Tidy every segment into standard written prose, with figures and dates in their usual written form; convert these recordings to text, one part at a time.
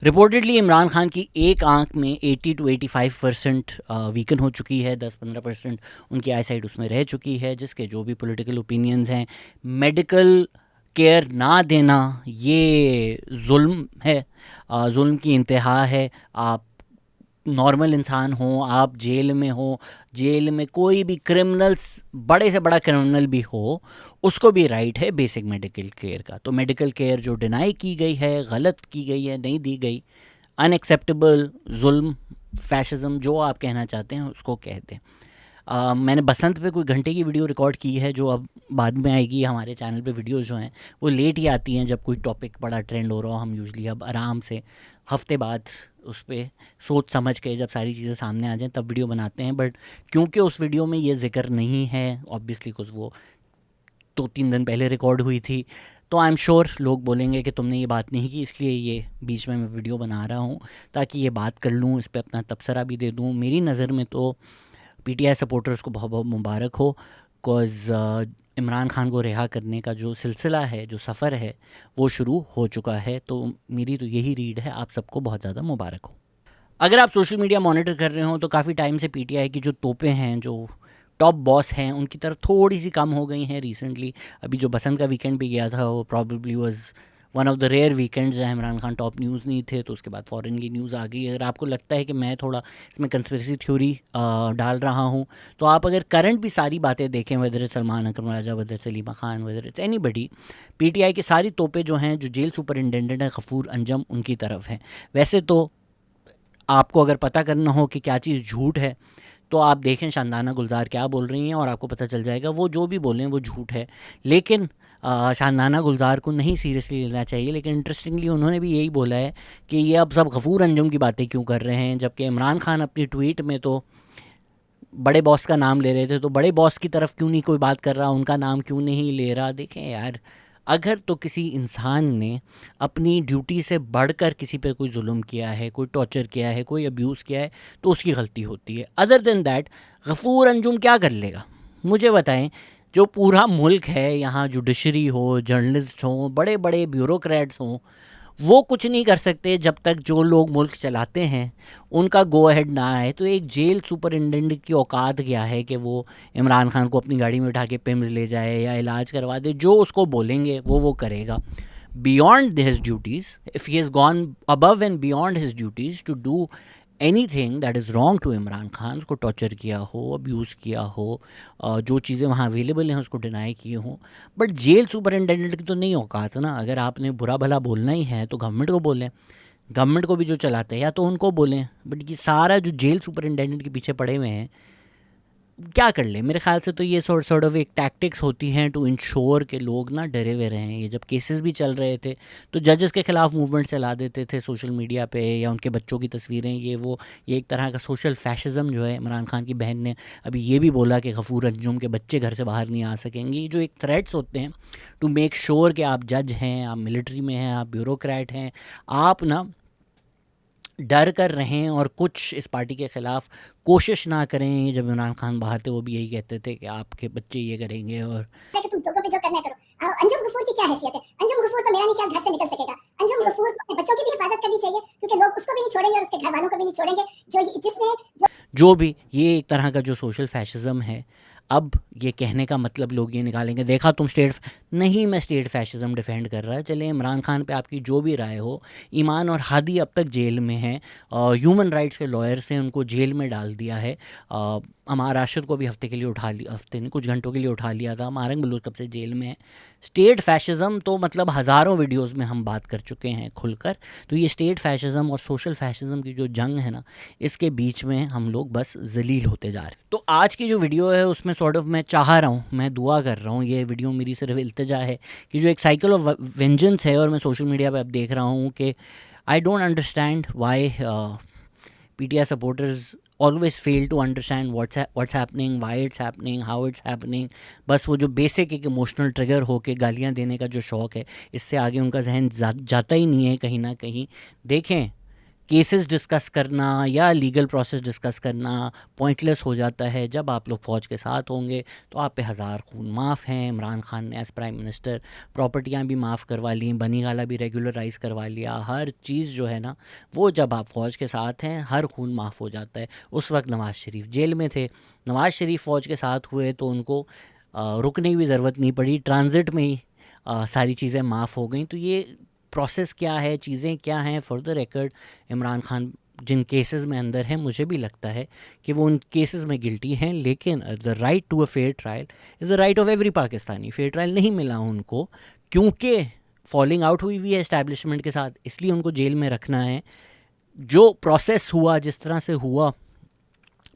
Reportedly Imran Khan की एक आंख में 80 to 85% वीकन हो चुकी है, 10-15% उनकी आई साइट उसमें रह चुकी है, जिसके जो भी पॉलिटिकल ओपिनियंस हैं, मेडिकल केयर ना देना ये जुल्म है, जुल्म की इंतहा है। आप नॉर्मल इंसान हो, आप जेल में हो, जेल में कोई भी क्रिमिनल्स, बड़े से बड़ा क्रिमिनल भी हो, उसको भी राइट है बेसिक मेडिकल केयर का। तो मेडिकल केयर जो डिनाई की गई है, गलत की गई है, नहीं दी गई, अनएक्सेप्टेबल, जुल्म, फैशिज्म, जो आप कहना चाहते हैं उसको कहते हैं। मैंने बसंत पे कोई घंटे की वीडियो रिकॉर्ड की है जो अब बाद में आएगी। हमारे चैनल पे वीडियोस जो हैं वो लेट ही आती हैं, जब कोई टॉपिक बड़ा ट्रेंड हो रहा हो। हम यूजुअली अब आराम से हफ्ते बाद उस पर सोच समझ के जब सारी चीज़ें सामने आ जाएं तब वीडियो बनाते हैं। बट क्योंकि उस वीडियो में ये जिक्र नहीं है, ऑब्वियसली कुछ वो 2-3 दिन पहले रिकॉर्ड हुई थी, तो आई एम श्योर लोग बोलेंगे कि तुमने ये बात नहीं की, इसलिए ये बीच में मैं वीडियो बना रहा हूँ ताकि ये बात कर लूँ, इस पर अपना तबसरा भी दे दूँ। मेरी नज़र में तो पीटीआई सपोर्टर्स को बहुत बहुत मुबारक हो, बिकॉज़ इमरान खान को रिहा करने का जो सिलसिला है, जो सफ़र है, वो शुरू हो चुका है। तो मेरी तो यही रीड है, आप सबको बहुत ज़्यादा मुबारक हो। अगर आप सोशल मीडिया मॉनिटर कर रहे हो तो काफ़ी टाइम से पीटीआई की जो तोपें हैं, जो टॉप बॉस हैं, उनकी तरफ थोड़ी सी कम हो गई हैं रिसेंटली। अभी जो बसंत का वीकेंड भी गया था वो probably was one of the rare weekends जहाँ इमरान खान टॉप न्यूज़ नहीं थे, तो उसके बाद फ़ॉरेन की न्यूज़ आ गई। अगर आपको लगता है कि मैं थोड़ा इसमें कंस्पिरेसी थ्योरी डाल रहा हूँ, तो आप अगर करंट भी सारी बातें देखें, whether it's Salman Akram Raja, whether Salima Khan, whether it's anybody, PTI की सारी तोपें जो हैं, जो जेल सुपरिटेंडेंट हैं गफूर अंजम, उनकी तरफ हैं। वैसे तो आपको अगर पता करना हो कि क्या चीज़ झूठ है, तो आप देखें शानदाना गुलजार क्या बोल रही हैं और आपको पता चल जाएगा वो जो भी बोलें वो झूठ है। लेकिन शानदाना गुलजार को नहीं सीरियसली लेना चाहिए। लेकिन इंटरेस्टिंगली उन्होंने भी यही बोला है कि ये अब सब गफूर अंजुम की बातें क्यों कर रहे हैं, जबकि इमरान खान अपनी ट्वीट में तो बड़े बॉस का नाम ले रहे थे, तो बड़े बॉस की तरफ क्यों नहीं कोई बात कर रहा, उनका नाम क्यों नहीं ले रहा। देखें यार, अगर तो किसी इंसान ने अपनी ड्यूटी से बढ़कर किसी पे कोई जुल्म किया है, कोई टॉर्चर किया है, कोई अब्यूज़ किया है, तो उसकी गलती होती है। Other than that Ghafoor Anjum क्या कर लेगा, मुझे बताएं। जो पूरा मुल्क है, यहाँ जुडिशरी हो, जर्नलिस्ट हों, बड़े बड़े ब्यूरोक्रेट्स हों, वो कुछ नहीं कर सकते जब तक जो लोग मुल्क चलाते हैं उनका गो अहेड ना आए। तो एक जेल सुपरिटेंडेंट की औकात क्या है कि वो इमरान खान को अपनी गाड़ी में उठा के पिम्स ले जाए या इलाज करवा दे, जो उसको बोलेंगे वो करेगा। Beyond his duties, if he has gone above and beyond his duties to do anything that is wrong to Imran Khan, उसको टॉर्चर किया हो, अब्यूज़ किया हो, जो चीज़ें वहाँ अवेलेबल हैं उसको डिनाई किए हों, बट जेल सुपरिटेंडेंट की तो नहीं औकात ना। अगर आपने बुरा भला बोलना ही है तो गवर्नमेंट को बोलें, गवर्नमेंट को भी जो चलाते हैं या तो उनको बोलें। बट ये सारा जो जेल सुपरिटेंडेंट के पीछे पड़े हुए हैं, क्या कर ले। मेरे ख्याल से तो ये सॉर्ट ऑफ एक टैक्टिक्स होती हैं टू इंश्योर के लोग ना डरे हुए रहें। ये जब केसेस भी चल रहे थे तो जजेस के ख़िलाफ़ मूवमेंट चला देते थे सोशल मीडिया पे, या उनके बच्चों की तस्वीरें, ये वो, ये एक तरह का सोशल फैशिज़म जो है। इमरान खान की बहन ने अभी ये भी बोला कि गफूर अंजुम के बच्चे घर से बाहर नहीं आ सकेंगे। जो एक थ्रेट्स होते हैं टू मेक श्योर कि आप जज हैं, आप मिलिट्री में हैं, आप ब्यूरोक्रेट हैं, आप ना डर कर रहें और कुछ इस पार्टी के ख़िलाफ़ कोशिश ना करें। जब इमरान खान बाहर थे वो भी यही कहते थे कि आपके बच्चे ये करेंगे और कि तुम लोगों पे जो करना है करो। अंजुम गफूर की क्या हैसियत है? अंजुम गफूर तो मेरा नहीं ख्याल घर से निकल सकेगा। अंजुम गफूर को अपने बच्चों की भी हिफाजत करनी चाहिए, क्योंकि लोग उसको भी नहीं छोड़ेंगे और उसके घर वालों को भी नहीं छोड़ेंगे। जो भी ये एक तरह का जो सोशल फैशिज़म है। अब ये कहने का मतलब लोग ये निकालेंगे, देखा तुम स्टेट नहीं, मैं स्टेट फैशिज़म डिफेंड कर रहा है। चले इमरान खान पे आपकी जो भी राय हो, ईमान और हादी अब तक जेल में हैं, ह्यूमन राइट्स के लॉयर्स हैं, उनको जेल में डाल दिया है। अमार राशिद को भी हफ्ते के लिए उठा लिया, हफ्ते नहीं कुछ घंटों के लिए उठा लिया था। मारंग बलूच कब से जेल में है। स्टेट फैशिज़म तो मतलब हज़ारों वीडियोज़ में हम बात कर चुके हैं खुलकर। तो ये स्टेट फैशिज़म और सोशल फैशिज़म की जो जंग है ना, इसके बीच में हम लोग बस जलील होते जा रहे हैं। तो आज की जो वीडियो है उसमें सॉर्ट ऑफ मैं चाह रहा हूँ, मैं दुआ कर रहा हूँ, ये वीडियो मेरी सिर्फ इल्तिजा है कि जो एक साइकिल ऑफ वेंजेंस है, और मैं सोशल मीडिया पे अब देख रहा हूँ कि I don't understand why PTI supporters always fail to understand what's happening, why it's happening, how it's happening. बस वो जो बेसिक एक इमोशनल ट्रिगर होके गालियाँ देने का जो शौक़ है, इससे आगे उनका जहन जाता ही नहीं है कहीं ना कहीं। देखें, केसेस डिस्कस करना या लीगल प्रोसेस डिस्कस करना पॉइंटलेस हो जाता है। जब आप लोग फ़ौज के साथ होंगे तो आप पे हज़ार खून माफ़ हैं। इमरान खान ने एज़ प्राइम मिनिस्टर प्रॉपर्टियां भी माफ़ करवा ली, बनी गाला भी रेगुलराइज करवा लिया, हर चीज़ जो है ना वो जब आप फ़ौज के साथ हैं हर खून माफ़ हो जाता है। उस वक्त नवाज़ शरीफ जेल में थे, नवाज़ शरीफ फ़ौज के साथ हुए तो उनको रुकने की भी ज़रूरत नहीं पड़ी, ट्रांजिट में ही सारी चीज़ें माफ़ हो गई। तो ये प्रोसेस क्या है, चीज़ें क्या हैं, for the record Imran Khan जिन केसेस में अंदर हैं मुझे भी लगता है कि वो उन केसेस में गिल्टी हैं, लेकिन the right to a fair trial is the right of every Pakistani. Fair trial नहीं मिला उनको क्योंकि फॉलिंग आउट हुई हुई है एस्टैब्लिशमेंट के साथ, इसलिए उनको जेल में रखना है। जो प्रोसेस हुआ, जिस तरह से हुआ,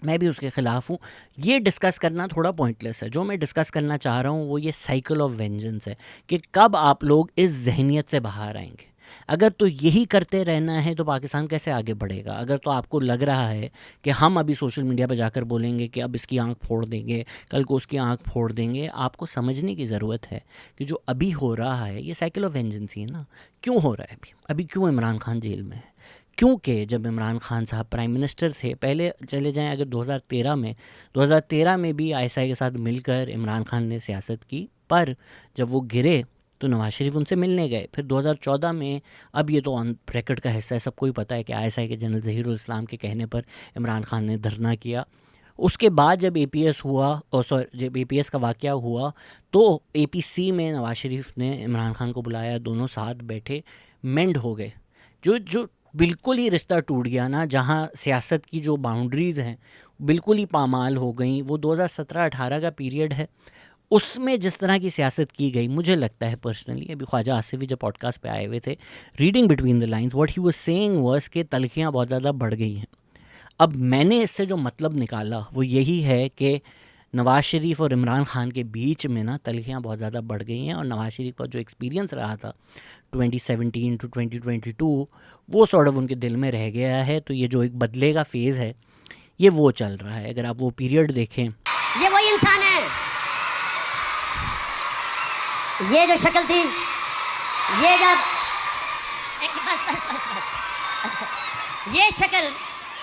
मैं भी उसके ख़िलाफ़ हूँ। ये डिस्कस करना थोड़ा पॉइंटलेस है। जो मैं डिस्कस करना चाह रहा हूँ वो ये साइकिल ऑफ वेंजेंस है कि कब आप लोग इस जहनीत से बाहर आएंगे। अगर तो यही करते रहना है तो पाकिस्तान कैसे आगे बढ़ेगा। अगर तो आपको लग रहा है कि हम अभी सोशल मीडिया पर जाकर बोलेंगे कि अब इसकी आंख फोड़ देंगे, कल को उसकी आंख फोड़ देंगे, आपको समझने की ज़रूरत है कि जो अभी हो रहा है ये साइकिल ऑफ वेंजेंस ही है ना। क्यों हो रहा है अभी क्यों इमरान खान जेल में है? क्योंकि जब इमरान खान साहब प्राइम मिनिस्टर थे, पहले चले जाएं अगर 2013 में भी आईएसआई के साथ मिलकर इमरान खान ने सियासत की, पर जब वो गिरे तो नवाज शरीफ उनसे मिलने गए। फिर 2014 में, अब ये तो ऑन रिकॉर्ड का हिस्सा है, सबको ही पता है कि आईएसआई के जनरल ज़हीरुल इस्लाम के कहने पर इमरान खान ने धरना किया। उसके बाद जब एपीएस हुआ, जब एपीएस का वाक़या हुआ तो एपीसी में नवाज शरीफ ने इमरान खान को बुलाया, दोनों साथ बैठे, मेंड हो गए। जो बिल्कुल ही रिश्ता टूट गया ना, जहाँ सियासत की जो बाउंड्रीज़ हैं बिल्कुल ही पामाल हो गई। वो 2017-18 का पीरियड है, उसमें जिस तरह की सियासत की गई, मुझे लगता है पर्सनली, अभी ख्वाजा आसिफ भी जब पॉडकास्ट पे आए हुए थे, reading between the lines what he was saying was कि तलखियाँ बहुत ज़्यादा बढ़ गई हैं। अब मैंने इससे जो मतलब निकाला वो यही है कि नवाज़ शरीफ और इमरान खान के बीच में ना तलखियाँ बहुत ज़्यादा बढ़ गई हैं, और नवाज़ शरीफ का जो एक्सपीरियंस रहा था 2017 टू 2022 वो सॉर्ट ऑफ उनके दिल में रह गया है। तो ये जो एक बदले का फेज़ है ये वो चल रहा है। अगर आप वो पीरियड देखें, ये वही इंसान है, ये जो शक्ल थी, ये जब बस अच्छा, ये शक्ल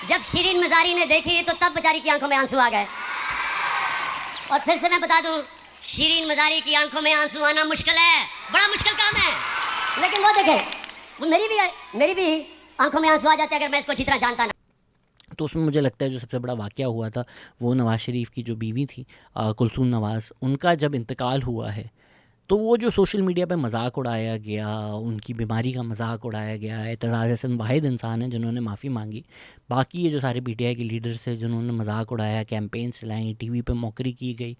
जब शिरीन मज़ारी ने देखी तो तब बेचारी की आंखों में आंसू आ गए। और फिर से मैं बता दूं, शिरीन मज़ारी की आंखों में आंसू आना मुश्किल है, बड़ा मुश्किल काम है, लेकिन वो देखें, वो मेरी भी आंखों में आंसू आ जाते अगर मैं इसको अच्छी तरह जानता ना। तो उसमें मुझे लगता है जो सबसे बड़ा वाक़या हुआ था वो नवाज़ शरीफ की जो बीवी थी कुलसूम नवाज़, उनका जब इंतकाल हुआ है तो वो जो सोशल मीडिया पे मजाक उड़ाया गया, उनकी बीमारी का मजाक उड़ाया गया है। एतज़ाज़ हसन वाहिद इंसान हैं जिन्होंने माफ़ी मांगी, बाकी ये जो सारे पीटीआई के लीडर्स हैं जिन्होंने मजाक उड़ाया, कैंपेन्स चलाई, टीवी पे मौकरी की गई,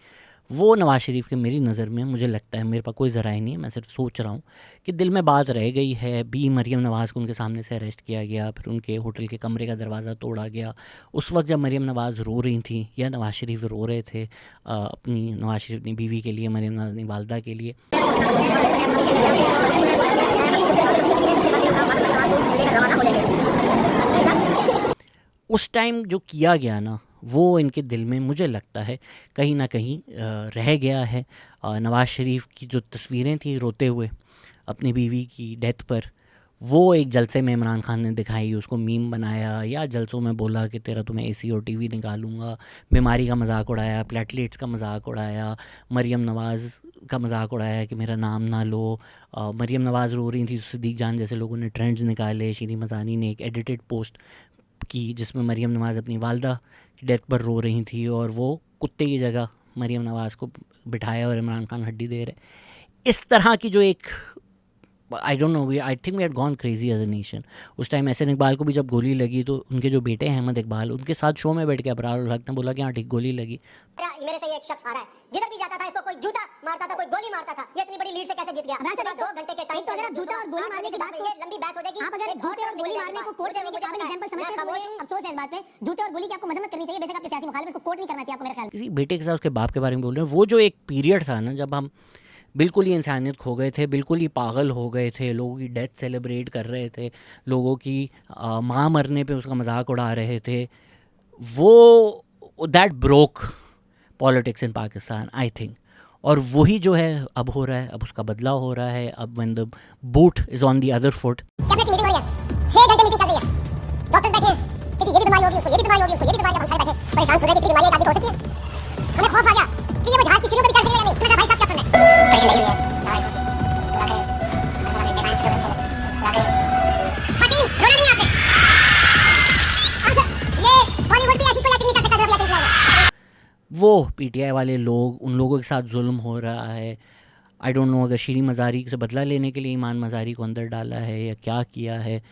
वो नवाज़ शरीफ के मेरी नज़र में, मुझे लगता है, मेरे पास कोई ज़राए नहीं है, मैं सिर्फ सोच रहा हूँ कि दिल में बात रह गई है। बी मरियम नवाज़ को उनके सामने से अरेस्ट किया गया, फिर उनके होटल के कमरे का दरवाज़ा तोड़ा गया। उस वक्त जब मरियम नवाज़ रो रही थी या नवाज़ शरीफ रो रहे थे अपनी, नवाज़ शरीफ अपनी बीवी के लिए, मरियम नवाज़ अपनी वालदा के लिए, उस टाइम जो किया गया ना वो इनके दिल में, मुझे लगता है, कहीं ना कहीं रह गया है। नवाज़ शरीफ की जो तस्वीरें थी रोते हुए अपनी बीवी की डेथ पर, वो एक जलसे में इमरान खान ने दिखाई, उसको मीम बनाया, या जलसों में बोला कि तेरा तुम्हें एसी और टीवी निकालूंगा, बीमारी का मजाक उड़ाया, प्लेटलेट्स का मजाक उड़ाया, मरियम नवाज़ का मजाक उड़ाया कि मेरा नाम ना लो। मरियम नवाज़ रो रही थी तो सिद्दीक जान जैसे लोगों ने ट्रेंड्स निकाले। शिरीन मज़ानी ने एक एडिटेड पोस्ट की जिसमें मरियम नवाज़ अपनी वालदा की डेथ पर रो रही थी, और वो कुत्ते की जगह मरियम नवाज़ को बिठाया और इमरान खान हड्डी दे रहे। इस तरह की जो एक, I don't know, I think we had gone crazy as a nation. उस टाइम एहसन इकबाल को भी जब गोली लगी तो उनके जो बेटे हैं अहमद इकबाल, उनके साथ शो में बैठ के अबरार उल हक ने बोला कि हाँ ठीक, गोली लगी। मेरे से एक शख्स आ रहा है, जिधर भी जाता था इसको कोई जूता मारता था, कोई गोली मारता था, ये इतनी बड़ी लीड से कैसे जीत गया? 2 घंटे के टाइम, तो अगर आप जूता और गोली मारने की बात को, ये लंबी बहस हो जाएगी। आप अगर जूते और गोली मारने को कोर्ट करने के काबिल एग्जांपल समझते हैं तो मुझे अफसोस है इस बात पे। जूते और गोली की आपको मजम्मत करनी चाहिए, बेशक आपके सियासी मुखालिफ, इसको कोर्ट नहीं करना चाहिए आपको, मेरे ख्याल। किसी बेटे के साथ उसके बाप के बारे में बोल रहे हैं। वो जो एक पीरियड था ना जब हम बिल्कुल ही इंसानियत खो गए थे, बिल्कुल ही पागल हो गए थे, लोगों की डेथ सेलिब्रेट कर रहे थे, लोगों की माँ मरने पे उसका मजाक उड़ा रहे थे, वो that broke politics in Pakistan I think. और वही जो है अब हो रहा है, अब उसका बदलाव हो रहा है। अब when the boot is on the other foot. Cabinet की मीटिंग हो रही है, 6 घंटे मीटिंग चल रही है, परेशान सुन रहे थे कि बीमारी एक आदमी को हो सकती है। हमें खौफ आ गया कि ये वो जहाज की सीढ़ियों पे भी चढ़ सकेगा या नहीं। मैंने कहा भाई साहब क्या सुन रहे हैं, परेशान लगी हुई है वो पीटीआई वाले लोग, उन लोगों के साथ जुल्म हो रहा है। आई डोंट नो अगर शीरीन मज़ारी से बदला लेने के लिए ईमान मज़ारी को अंदर डाला है या क्या किया है।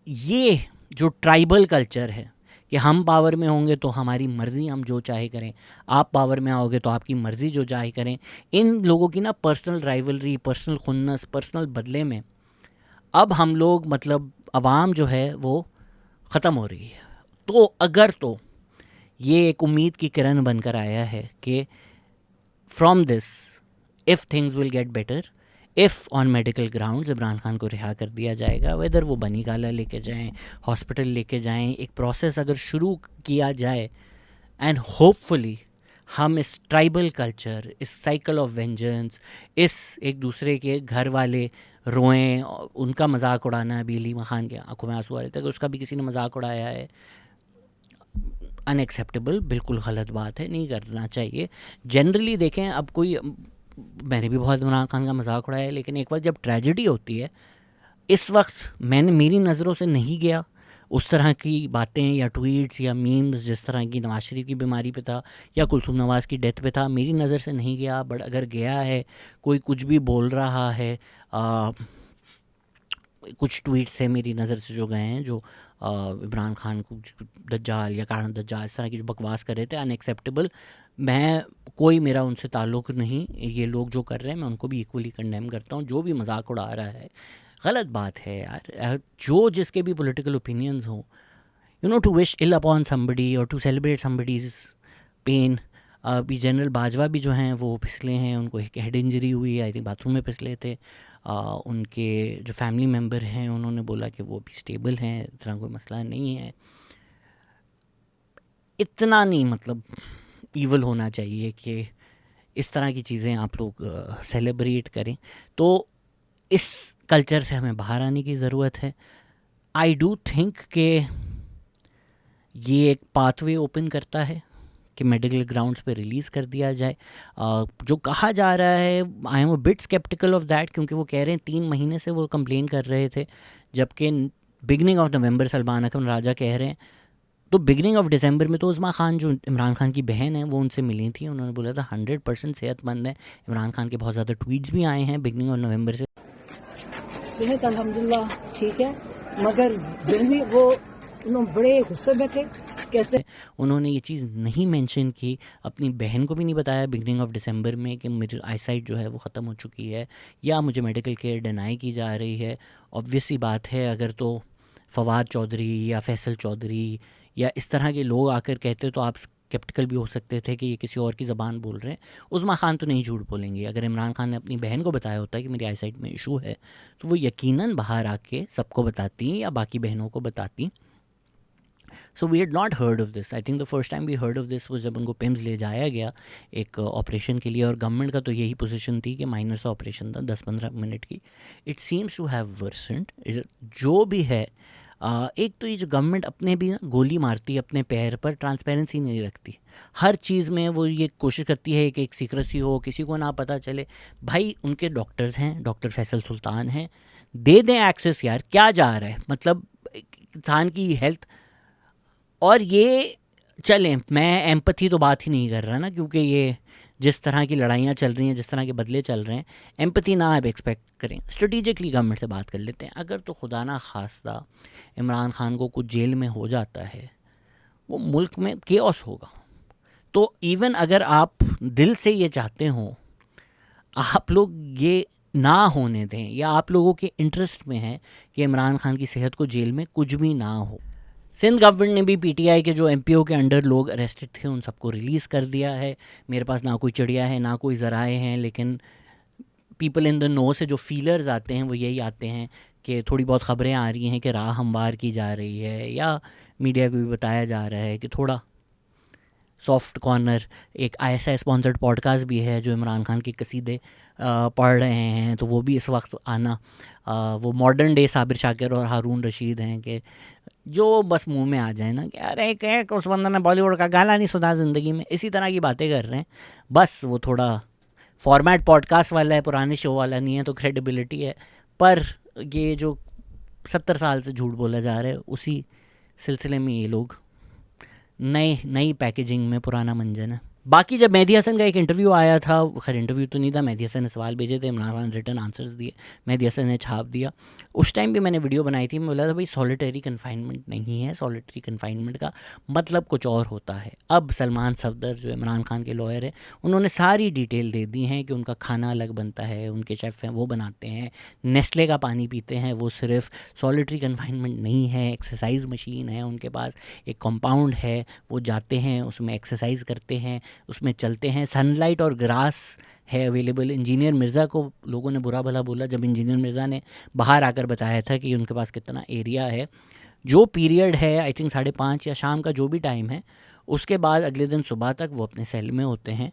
ये जो ट्राइबल कल्चर है कि हम पावर में होंगे तो हमारी मर्ज़ी, हम जो चाहे करें, आप पावर में आओगे तो आपकी मर्ज़ी जो चाहे करें, इन लोगों की ना पर्सनल राइवलरी, पर्सनल खुन्नस, पर्सनल बदले में अब हम लोग मतलब आवाम जो है वो ख़त्म हो रही है। तो अगर तो ये एक उम्मीद की किरण बनकर आया है कि from this if things will get better, if on medical grounds Imran Khan को रिहा कर दिया जाएगा, वेदर वो बनी गाला लेके जाएं, हॉस्पिटल लेके जाएं, एक प्रोसेस अगर शुरू किया जाए एंड होपफुली हम इस ट्राइबल कल्चर, इस साइकिल ऑफ वेंजेंस, इस एक दूसरे के घर वाले रोएं, उनका मजाक उड़ाना, अभी अलीमा खान के आंखों में आंसू आ रहे थे, अगर उसका भी किसी ने मजाक उड़ाया है, अनएक्सेप्टेबल, बिल्कुल गलत बात है, नहीं करना चाहिए। जनरली देखें, अब कोई, मैंने भी बहुत इमरान खान का मजाक उड़ाया है, लेकिन एक वक्त जब ट्रेजेडी होती है, इस वक्त मैंने मेरी नज़रों से नहीं गया उस तरह की बातें या ट्वीट्स या मीम्स जिस तरह की नवाज शरीफ की बीमारी पे था या कुलसूम नवाज़ की डेथ पे था, मेरी नज़र से नहीं गया। बट अगर गया है, कोई कुछ भी बोल रहा है, कुछ ट्वीट्स थे मेरी नज़र से जो गए हैं, जो इमरान खान को दज्जाल या कारण दज्जाल इस तरह की जो बकवास कर रहे थे, अनएक्सेप्टेबल। मैं कोई, मेरा उनसे ताल्लुक़ नहीं, ये लोग जो कर रहे हैं मैं उनको भी इक्वली कंडेम करता हूँ। जो भी मजाक उड़ा रहा है गलत बात है यार। जो जिसके भी पॉलिटिकल ओपिनियंस हो, you know, to wish ill upon somebody और टू सेलिब्रेट समबडीज़ पेन। अभी जनरल बाजवा भी जो हैं वो फिसले हैं, उनको एक हेड इंजरी हुई है, आई थिंक बाथरूम में फिसले थे। उनके जो फैमिली मेम्बर हैं उन्होंने बोला कि वो भी स्टेबल हैं, इतना कोई मसला नहीं है। इतना नहीं मतलब ईवल होना चाहिए कि इस तरह की चीज़ें आप लोग सेलिब्रेट करें। तो इस कल्चर से हमें बाहर आने की ज़रूरत है। आई डू थिंक कि ये एक पाथवे ओपन करता है कि मेडिकल ग्राउंड्स पे रिलीज़ कर दिया जाए। जो कहा जा रहा है, I am a bit sceptical of that, क्योंकि वो कह रहे हैं 3 महीने से वो कंप्लेन कर रहे थे, जबकि beginning of November Salman Akram राजा कह रहे हैं। तो बिगनिंग ऑफ दिसंबर में तो उस्मा खान जो इमरान खान की बहन है वो उनसे मिली थी, उन्होंने बोला था 100% सेहतमंद है। इमरान खान के बहुत ज़्यादा ट्वीट्स भी आए हैं बिगनिंग ऑफ नवंबर से। सेहत अल्हम्दुलिल्लाह ठीक है, मगर ज़हनी वो उन्होंने बड़े गुस्से में थे। कहते उन्होंने ये चीज़ नहीं मेंशन की, अपनी बहन को भी नहीं बताया बिगनिंग ऑफ दिसंबर में कि मेरी आईसाइट जो है वो ख़त्म हो चुकी है या मुझे मेडिकल केयर डिनाई की जा रही है। ऑब्वियस सी बात है, अगर तो फवाद चौधरी या फैसल चौधरी या इस तरह के लोग आकर कहते तो आप स्केप्टिकल भी हो सकते थे कि ये किसी और की ज़बान बोल रहे हैं। उस्मा खान तो नहीं झूठ बोलेंगे। अगर इमरान खान ने अपनी बहन को बताया होता कि मेरी आईसाइट में इशू है, तो वो यकीनन बाहर आके सबको बताती या बाकी बहनों को बताती। So we had not heard of this. I think the first time we heard of this वो जब उनको पिम्स ले जाया गया एक ऑपरेशन के लिए, और गवर्नमेंट का तो यही पोजीशन थी कि माइनर सा ऑपरेशन था 10-15 मिनट की। It seems to have worsened. जो भी है, एक तो ये जो गवर्नमेंट अपने भी ना गोली मारती है अपने पैर पर, ट्रांसपेरेंसी नहीं रखती। हर चीज़ में वो ये कोशिश करती है कि एक सीक्रेसी हो, किसी को ना पता चले। भाई उनके डॉक्टर्स हैं, डॉक्टर फैसल सुल्तान हैं, दे दें एक्सेस यार, क्या जा रहा है मतलब इंसान की हेल्थ। और ये चलें, मैं एम्पथी तो बात ही नहीं कर रहा ना, क्योंकि ये जिस तरह की लड़ाइयाँ चल रही हैं, जिस तरह के बदले चल रहे हैं, एम्पथी ना आप एक्सपेक्ट करें। स्ट्रेटिजिकली गवर्नमेंट से बात कर लेते हैं। अगर तो खुदा ना खास्ता इमरान खान को कुछ जेल में हो जाता है, वो मुल्क में केओस होगा। तो इवन अगर आप दिल से ये चाहते हो, आप लोग ये ना होने दें, या आप लोगों के इंटरेस्ट में है कि इमरान खान की सेहत को जेल में कुछ भी ना हो। सिंध गवर्नमेंट ने भी पीटीआई के जो एमपीओ के अंडर लोग अरेस्टेड थे उन सबको रिलीज़ कर दिया है। मेरे पास ना कोई चिड़िया है ना कोई ज़राए हैं, लेकिन पीपल इन द नो से जो फीलर्स आते हैं वो यही आते हैं कि थोड़ी बहुत ख़बरें आ रही हैं कि राह हमवार की जा रही है, या मीडिया को भी बताया जा रहा है कि थोड़ा सॉफ्ट कॉर्नर, एक ISI स्पॉन्सर्ड पॉडकास्ट भी है जो इमरान खान के कसीदे पढ़ रहे हैं, तो वो भी इस वक्त आना। वो मॉडर्न डे साबिर शाकिर और हारून रशीद हैं कि जो बस मुंह में आ जाए ना कि अरे क्या उस बंदे ने बॉलीवुड का गाना नहीं सुना ज़िंदगी में, इसी तरह की बातें कर रहे हैं। बस वो थोड़ा फॉर्मेट पॉडकास्ट वाला है, पुराने शो वाला नहीं है, तो क्रेडिबिलिटी है। पर ये जो 70 साल से झूठ बोला जा रहा है, उसी सिलसिले में ये लोग नई पैकेजिंग में पुराना मंजन है। बाकी जब मेहदी हसन का एक इंटरव्यू आया था, खैर इंटरव्यू तो नहीं था, मेहदी हसन ने सवाल भेजे थे, इमरान खान रिटर्न आंसर्स दिए, मेहदी हसन ने छाप दिया। उस टाइम भी मैंने वीडियो बनाई थी, मैं बोला था भाई सॉलिटरी कन्फाइनमेंट नहीं है, सॉलिटरी कन्फाइनमेंट का मतलब कुछ और होता है। अब सलमान सफदर जो इमरान खान के लॉयर है, उन्होंने सारी डिटेल दे दी हैं कि उनका खाना अलग बनता है, उनके शेफ़ हैं वो बनाते हैं, नेस्ले का पानी पीते हैं, वो सिर्फ सॉलिटरी कन्फाइनमेंट नहीं है, एक्सरसाइज मशीन है उनके पास, एक कंपाउंड है, वो जाते हैं उसमें एक्सरसाइज करते हैं, उसमें चलते हैं, सनलाइट और ग्रास है अवेलेबल। इंजीनियर मिर्ज़ा को लोगों ने बुरा भला बोला जब इंजीनियर मिर्ज़ा ने बाहर आकर बताया था कि उनके पास कितना एरिया है। जो पीरियड है आई थिंक 5:30 या शाम का जो भी टाइम है, उसके बाद अगले दिन सुबह तक वो अपने सेल में होते हैं।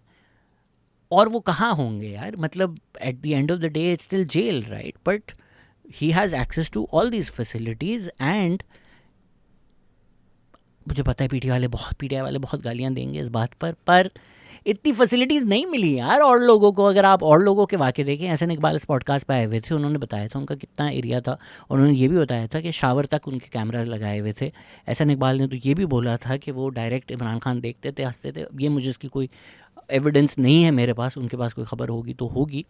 और वो कहाँ होंगे यार, मतलब at the end of the day it's still jail, right? But he has access to all these facilities and मुझे पता है पीटीआई वाले बहुत गालियाँ देंगे इस बात पर इतनी फैसिलिटीज़ नहीं मिली यार और लोगों को। अगर आप और लोगों के वाक़े देखें, एहसन इकबाल इस पॉडकास्ट पे आए हुए थे, उन्होंने बताया था उनका कितना एरिया था, और उन्होंने ये भी बताया था कि शावर तक उनके कैमरा लगाए हुए थे। एहसन इकबाल ने तो ये भी बोला था कि वो डायरेक्ट इमरान खान देखते थे, हंसते थे। ये मुझे इसकी कोई एविडेंस नहीं है मेरे पास, उनके पास कोई ख़बर होगी तो होगी।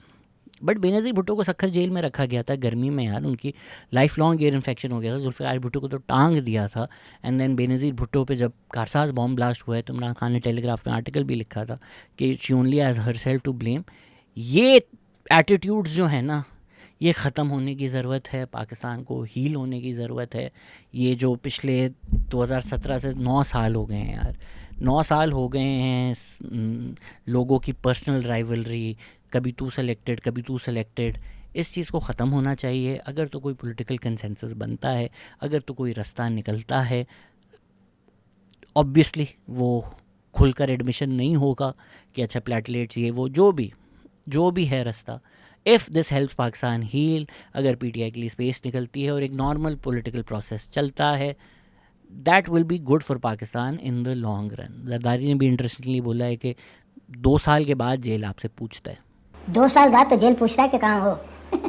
बट बेनज़ीर भुट्टो को सखर जेल में रखा गया था गर्मी में यार, उनकी लाइफ लॉन्ग ईयर इन्फेक्शन हो गया था। जुल्फ़िकार भुट्टो को तो टांग दिया था। एंड देन बेनज़ीर भुट्टो पे जब कारसाज बॉम्ब ब्लास्ट हुआ है तो इमरान खान ने टेलीग्राफ में आर्टिकल भी लिखा था कि she only has herself to blame. ये एटीट्यूड्स जो है ना, ये ख़त्म होने की ज़रूरत है, पाकिस्तान को हील होने की ज़रूरत है। ये जो पिछले 2017 से 9 साल हो गए हैं यार, 9 साल हो गए हैं लोगों की पर्सनल राइवलरी, कभी तू सेलेक्टेड कभी तू सेलेक्टेड, इस चीज़ को ख़त्म होना चाहिए। अगर तो कोई पॉलिटिकल कंसेंसस बनता है, अगर तो कोई रास्ता निकलता है, ऑब्वियसली वो खुलकर एडमिशन नहीं होगा कि अच्छा प्लेटलेट्स ये वो जो भी है रास्ता। If this helps Pakistan heal, अगर पीटीआई के लिए स्पेस निकलती है और एक नॉर्मल पॉलिटिकल प्रोसेस चलता है, that will be good for Pakistan in the long run. Zardari ने भी इंटरेस्टिंगली बोला है कि 2 साल के बाद जेल आपसे पूछता है। 2 साल बाद तो जेल पूछता है कि कहाँ हो।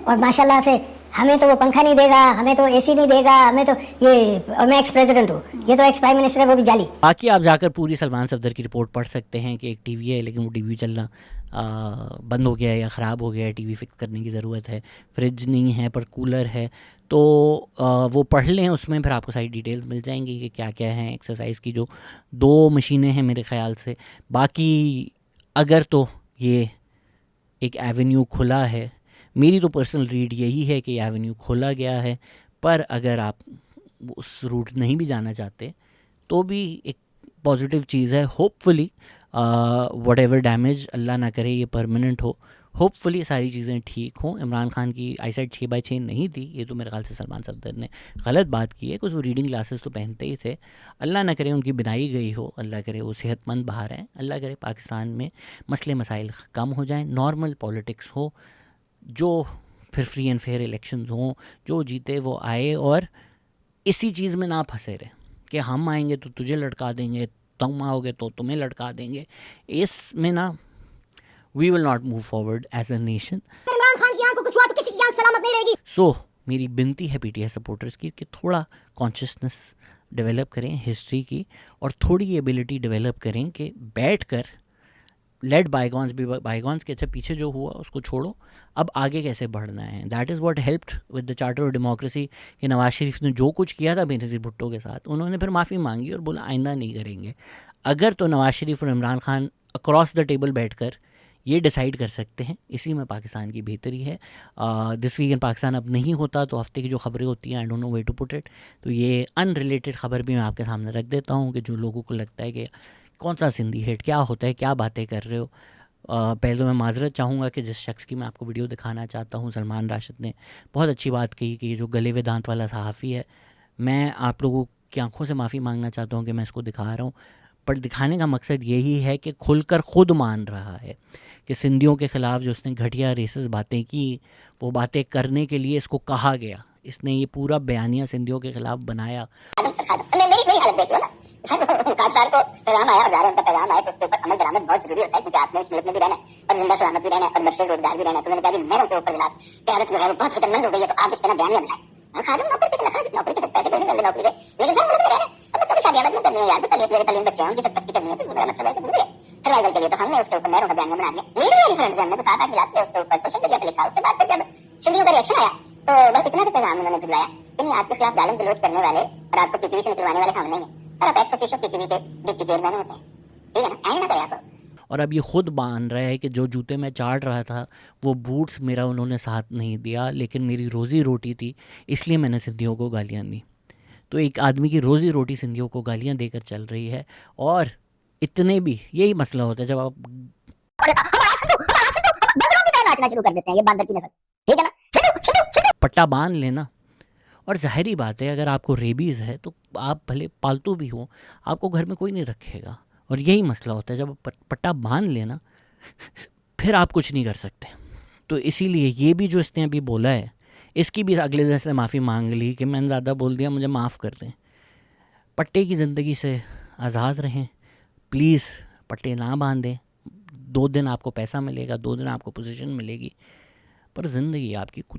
और माशाल्लाह से हमें तो वो पंखा नहीं देगा, हमें तो एसी नहीं देगा, हमें तो ये, और मैं एक्स प्रेसिडेंट हूँ, ये तो एक्स प्राइम मिनिस्टर है, वो भी जाली। बाकी आप जाकर पूरी सलमान सफदर की रिपोर्ट पढ़ सकते हैं कि एक टीवी है लेकिन वो टीवी चलना बंद हो गया है या ख़राब हो गया है, टीवी फिक्स करने की ज़रूरत है। फ्रिज नहीं है पर कूलर है, तो वो पढ़ लें, उसमें फिर आपको सारी डिटेल्स मिल जाएंगी कि क्या क्या है। एक्सरसाइज की जो 2 मशीनें हैं मेरे ख़्याल से। बाकी अगर तो ये एक एवेन्यू खुला है, मेरी तो पर्सनल रीड यही है कि ये एवेन्यू खोला गया है, पर अगर आप उस रूट नहीं भी जाना चाहते तो भी एक पॉजिटिव चीज़ है। होपफुली वट एवर डैमेज, अल्लाह ना करे ये परमानेंट हो, होपफुली सारी चीज़ें ठीक हों। इमरान खान की आईसाइट 6/6 नहीं थी, ये तो मेरे ख्याल से सलमान सफदर ने गलत बात की है, कुछ वो रीडिंग ग्लासेस तो पहनते ही थे। अल्लाह ना करे उनकी बिनाई गई हो, अल्लाह करे वो सेहतमंद बाहर हैं, अल्लाह करे पाकिस्तान में मसले मसाइल कम हो जाएं, नॉर्मल पॉलिटिक्स हो, जो फिर फ्री एंड फेयर इलेक्शंस हों, जो जीते वो आए, और इसी चीज़ में ना फंसे रहे कि हम आएंगे तो तुझे लटका देंगे, तुम आओगे तो तुम्हें लटका देंगे। इसमें ना we will not move forward as a nation. Imran Khan की आंख को कुछ हुआ तो किसी की आंख सलामत नहीं रहेगी। सो मेरी विनती है पीटीआई सपोर्टर्स की कि थोड़ा कॉन्शियसनेस डेवलप करें हिस्ट्री की, और थोड़ी एबिलिटी डेवलप करें कि बैठ कर लेट बाईगॉन्स भी बाईगॉन्स के, अच्छा पीछे जो हुआ उसको छोड़ो, अब आगे कैसे बढ़ना है। That is what helped with the charter of democracy कि नवाज शरीफ ने जो कुछ किया था बेनज़ीर भुट्टो के साथ, उन्होंने फिर माफ़ी मांगी और बोला आइंदा नहीं करेंगे। अगर तो नवाज शरीफ और Imran Khan across the table बैठकर ये डिसाइड कर सकते हैं, इसी में पाकिस्तान की बेहतरी है। दिस वीक इन पाकिस्तान अब नहीं होता तो हफ्ते की जो खबरें होती हैं, I don't know way to put it, तो ये अनरिलेटेड खबर भी मैं आपके सामने रख देता हूँ कि जो लोगों को लगता है कि कौन सा सिंधी हेट, क्या होता है, क्या बातें कर रहे हो। पहले तो मैं माजरत चाहूँगा कि जिस शख्स की मैं आपको वीडियो दिखाना चाहता हूँ, सलमान राशिद ने बहुत अच्छी बात कही कि ये जो गले वेदांत वाला सहाफ़ी है, मैं आप लोगों की आंखों से माफ़ी मांगना चाहता हूँ कि मैं इसको दिखा रहा हूँ, पर दिखाने का मकसद यही है कि खुलकर खुद मान रहा है कि सिंधियों के ख़िलाफ़ जो उसने घटिया रेसिस बातें की, वो बातें करने के लिए इसको कहा गया, इसने ये पूरा बयानिया सिंधियों के ख़िलाफ़ बनाया। कैंसर खत्म। मेरी हालत देख लो ना सर, काज सार को पैगाम आया और जा रहा उनका पैगाम आया तो उसके ऊपर अमल दरामद बहुत जरूरी होता है, क्योंकि आपने इस मुल्क में भी रहना है और जिंदा सलामत भी रहना है और नशे रोजगार भी रहना है। तो मैंने कहा मेरों के ऊपर जनाब प्यारत जो है वो बहुत फिक्रमंद हो गई है, तो आप इस पर ना बयान बनाए। खादिम नौकरी की नौकरी के पैसे कोई नहीं मिल रहे नौकरी दे, लेकिन सर मुल्क में रहना है। अब बच्चों की शादियां नहीं करनी है यार, तालीम बच्चे होंगे सब की करनी है, तो मेरा मतलब है कि जरूरी है सर्वाइवल के लिए। तो हमने उसके ऊपर मेरों का बयान बना दिया, लेडी वाली फ्रेंड्स हमने तो 7-8 मिला के उसके ऊपर सोशल मीडिया पे लिखा। उसके बाद जब सिंधियों का रिएक्शन आया तो बस इतना तो पैगाम उन्होंने भिजवाया कि नहीं आपके खिलाफ गालियां गलौज करने वाले और आपको पीटीवी से निकलवाने वाले हम नहीं है सर, आप एक्स ऑफिशियल पीटीवी पे डिप्टी चेयरमैन होते हैं, ठीक है ना, ऐड ना करें आप। और अब ये खुद मान रहा है कि जो जूते मैं चाट रहा था वो बूट्स मेरा उन्होंने साथ नहीं दिया, लेकिन मेरी रोज़ी रोटी थी इसलिए मैंने सिंधियों को गालियाँ दी। तो एक आदमी की रोज़ी रोटी सिंधियों को गालियाँ देकर चल रही है। और इतने भी यही मसला होता है जब आप नाचना शुरू कर देते हैं, ये बंदर की नस्ल, ठीक है ना, पट्टा बांध लेना। और ज़ाहिरी बात है अगर आपको रेबीज़ है तो आप भले पालतू भी हो, आपको घर में कोई नहीं रखेगा। और यही मसला होता है जब पट्टा बांध लेना फिर आप कुछ नहीं कर सकते। तो इसीलिए ये भी जो इसने अभी बोला है इसकी भी अगले दिन से माफ़ी मांग ली कि मैंने ज़्यादा बोल दिया, मुझे माफ़ कर दें। पट्टे की ज़िंदगी से आज़ाद रहें प्लीज़, पट्टे ना बांधें। 2 दिन आपको पैसा मिलेगा, 2 दिन आपको पोजीशन मिलेगी, पर ज़िंदगी आपकी